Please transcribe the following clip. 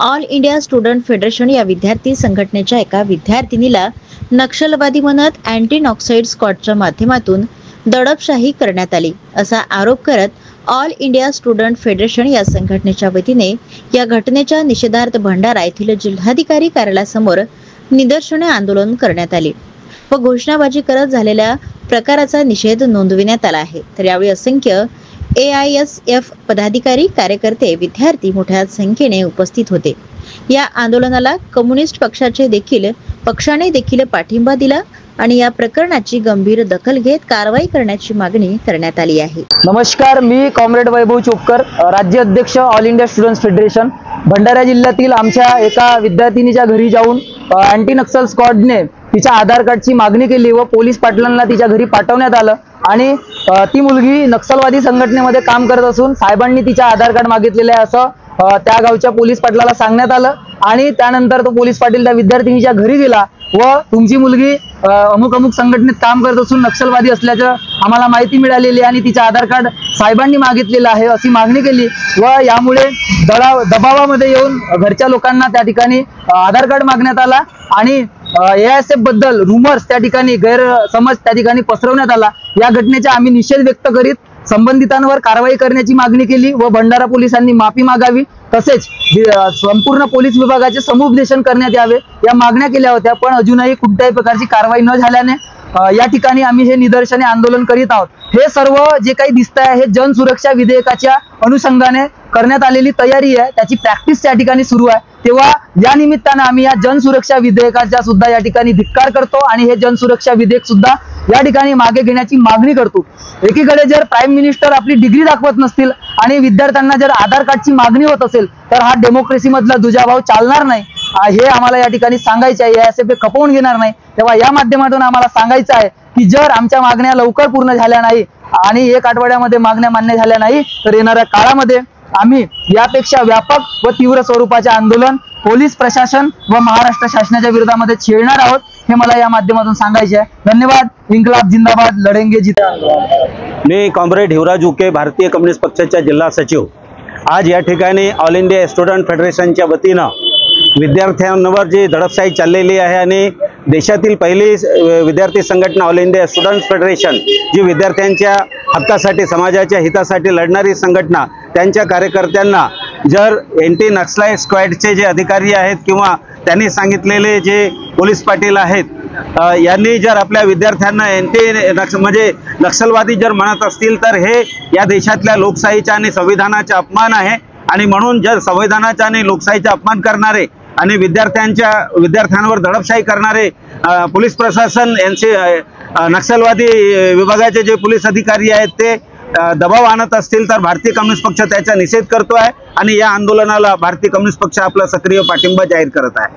All India student federation या विद्यार्थी संघटनेच्या एका विद्यार्थिनीला नक्षलवादी म्हणत अँटी नॉक्साइड स्क्वॉडच्या माध्यमातून दडपशाही करण्यात आली असा आरोप करत ऑल इंडिया स्टुडंट फेडरेशन या संघटनेच्या वतीने या घटनेच्या निषेधार्थ भंडारा येथील जिल्हाधिकारी कार्यालयासमोर निदर्शने आंदोलन करण्यात आले व घोषणाबाजी करत झालेल्या प्रकाराचा निषेध नोंदविण्यात आला आहे। तर यावेळी असंख्य AISF पदाधिकारी, कार्यकर्ते, विद्यार्थी मोठ्या संख्येने उपस्थित होते। या आंदोलनाला कम्युनिस्ट पक्षाने देखील पाठिंबा दिला आणि या प्रकरणाची गंभीर दखल घेत कारवाई करण्याची मागणी करण्यात आली आहे। नमस्कार, मी कॉम्रेड वैभव चोपकर, राज्य अध्यक्ष all India students federation. Bhandara जिल्ह्यातील आमच्या एका विद्यार्थिनीच्या घरी जाऊन अँटी नक्सल स्क्वॉडने तिच्या आधार कार्डची मागणी केली व पोलीस पाटलांना तिच्या घरी पाठवण्यात आलं आणि ती मुलगी नक्षलवादी संघटनेमध्ये काम करत असून साहेबांनी तिच्या आधार कार्ड मागितलेले आहे असं त्या गावच्या पोलीस पाटलाला सांगण्यात आलं आणि त्यानंतर तो पोलीस पाटील त्या विद्यार्थिनीच्या घरी गेला व तुमची मुलगी अमुक संघटनेत काम करत असून नक्षलवादी असल्याचं आम्हाला माहिती मिळालेली आणि तिचं आधार कार्ड साहेबांनी मागितलेलं आहे अशी मागणी केली व यामुळे दबावामध्ये येऊन घरच्या लोकांना त्या ठिकाणी आधार कार्ड मागण्यात आला आणि AISF बद्दल रुमर्स त्या ठिकाणी गैरसमज त्या ठिकाणी पसरवण्यात आला। या घटनेचा आम्ही निषेध व्यक्त करीत संबंधितांवर कारवाई करण्याची मागणी केली व भंडारा पोलिसांनी माफी मागावी तसेच संपूर्ण पोलीस विभागाचे समुपदेशन करण्यात यावे या मागण्या केल्या होत्या, पण अजूनही कोणत्याही प्रकारची कारवाई न झाल्याने या ठिकाणी आम्ही हे निदर्शने आंदोलन करीत आहोत। हे सर्व जे काही दिसत आहे हे जनसुरक्षा विधेयकाच्या अनुषंगाने करण्यात आलेली तयारी आहे, त्याची प्रॅक्टिस त्या ठिकाणी सुरू आहे। तेव्हा या निमित्ताने आम्ही या जनसुरक्षा विधेयकाचा सुद्धा या ठिकाणी धिक्कार करतो आणि हे जनसुरक्षा विधेयक सुद्धा या ठिकाणी मागे घेण्याची मागणी करतो। एकीकडे जर प्राईम मिनिस्टर आपली डिग्री दाखवत नसतील आणि विद्यार्थ्यांना जर आधार कार्डची मागणी होत असेल तर हा डेमोक्रेसी मधला दुजाभाव चालणार नाही, हे आम्हाला या ठिकाणी सांगायचे आहे। AISF खपवून घेणार नाही। तेव्हा या माध्यमातून आम्हाला सांगायचं आहे की जर आमच्या मागण्या लवकर पूर्ण झाल्या नाही आणि 1 आठवड्यामध्ये मागण्या मान्य झाल्या नाही तर येणाऱ्या काळामध्ये आम्ही यापेक्षा व्यापक व तीव्र स्वरूपाचे आंदोलन पोलीस प्रशासन व महाराष्ट्र शासनाच्या विरोधामध्ये छेडणार आहोत, हे मला या माध्यमातून सांगायचे आहे। धन्यवाद। इन्कलाब जिंदाबाद, लढेंगे जिंदाबाद। मी कॉम्रेड हिवराज उके, भारतीय कम्युनिस्ट पक्षाचा जिल्हा सचिव। आज या ठिकाणी ऑल इंडिया स्टुडंट फेडरेशनच्या वतीनं विद्यार्थ्यांवर जी दडपशाही चाललेली आहे आणि देशातील पहिली विद्यार्थी संघटना ऑल इंडिया स्टुडंट फेडरेशन जी विद्यार्थ्यांच्या हक्कासाठी, समाजाच्या हितासाठी लढणारी संघटना, त्यांच्या कार्यकर्त्यांना जर एंटी नक्सलाइट स्क्वॉडचे जे अधिकारी आहेत किंवा त्यांनी सांगितलेले जे पोलीस पाटील आहेत यांनी जर आपल्या विद्यार्थ्यांना म्हणजे नक्षलवादी जर म्हणत असतील तर हे या देशातल्या लोकशाहीचा आणि संविधानाचा अपमान आहे आणि म्हणून जर संविधानाचा आणि लोकशाहीचा अपमान करणारे आणि विद्यार्थ्यांवर दडपशाही करणारे पोलीस प्रशासन यांचे नक्षलवादी विभागाचे जे पोलीस अधिकारी आहेत ते दबाव आणत असतील तर भारतीय कम्युनिस्ट पक्ष त्याचा निषेध करतो आहे आणि या आंदोलनाला भारतीय कम्युनिस्ट पक्ष आपला सक्रिय पाठिंबा जाहीर करत आहे।